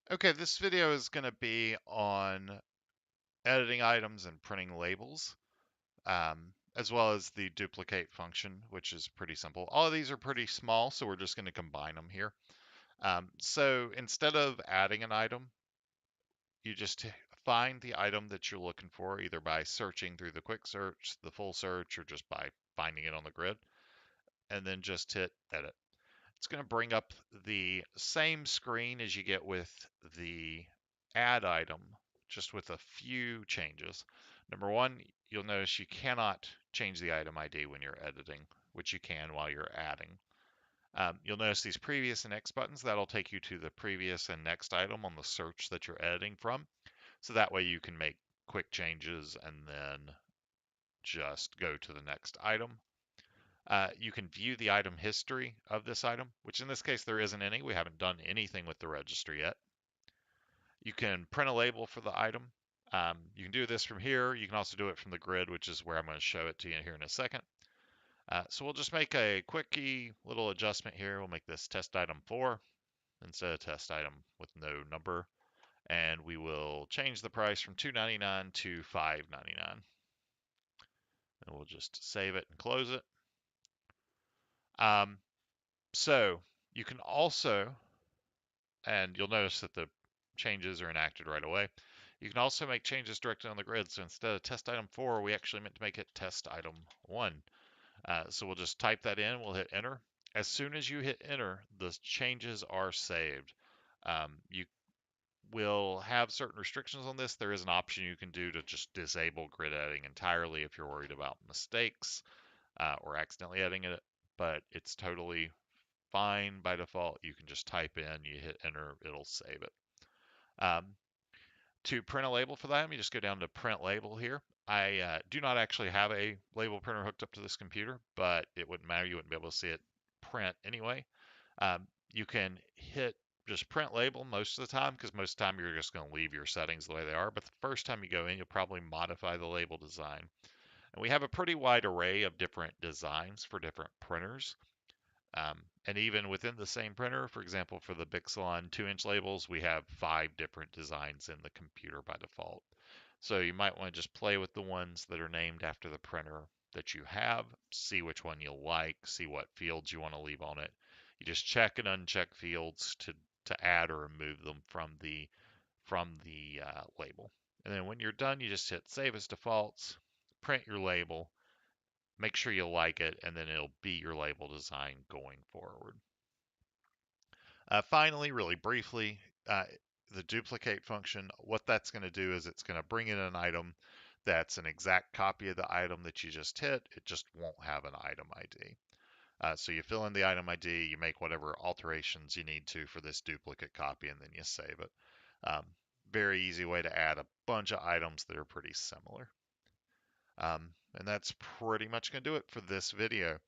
Okay, this video is going to be on editing items and printing labels, as well as the duplicate function, which is pretty simple. All of these are pretty small, so we're just going to combine them here. So instead of adding an item, you just find the item that you're looking for, either by searching through the quick search, the full search, or just by finding it on the grid, and then just hit edit. It's going to bring up the same screen as you get with the add item, just with a few changes. Number one, you'll notice you cannot change the item ID when you're editing, which you can while you're adding. You'll notice these previous and next buttons. That'll take you to the previous and next item on the search that you're editing from. So that way you can make quick changes and then just go to the next item. You can view the item history of this item, which in this case there isn't any. We haven't done anything with the registry yet. You can print a label for the item. You can do this from here. You can also do it from the grid, which is where I'm going to show it to you here in a second. So we'll just make a quickie little adjustment here. We'll make this test item 4 instead of test item with no number. And we will change the price from $2.99 to $5.99. And we'll just save it and close it. Um, so you can also, and you'll notice that the changes are enacted right away. You can also make changes directly on the grid. So instead of test item 4, we actually meant to make it test item 1. So we'll just type that in. We'll hit enter. As soon as you hit enter, the changes are saved. You will have certain restrictions on this. There is an option you can do to just disable grid editing entirely if you're worried about mistakes or accidentally editing it, but it's totally fine by default. You can just type in, you hit enter, it'll save it. Um, to print a label for that, you just go down to print label here. I do not actually have a label printer hooked up to this computer, but it wouldn't matter. You wouldn't be able to see it print anyway. You can hit just print label most of the time because most of the time you're just going to leave your settings the way they are. But the first time you go in, you'll probably modify the label design. And we have a pretty wide array of different designs for different printers. And even within the same printer, for example, for the Bixelon 2-inch labels, we have 5 different designs in the computer by default. So you might want to just play with the ones that are named after the printer that you have, see which one you like, see what fields you want to leave on it. You just check and uncheck fields to add or remove them from the label. And then when you're done, you just hit Save as Defaults, print your label, make sure you like it, and then it'll be your label design going forward. Finally, really briefly, the duplicate function, what that's going to do is it's going to bring in an item that's an exact copy of the item that you just hit. It just won't have an item ID. So you fill in the item ID, you make whatever alterations you need to for this duplicate copy, and then you save it. Um, Very easy way to add a bunch of items that are pretty similar. And that's pretty much going to do it for this video.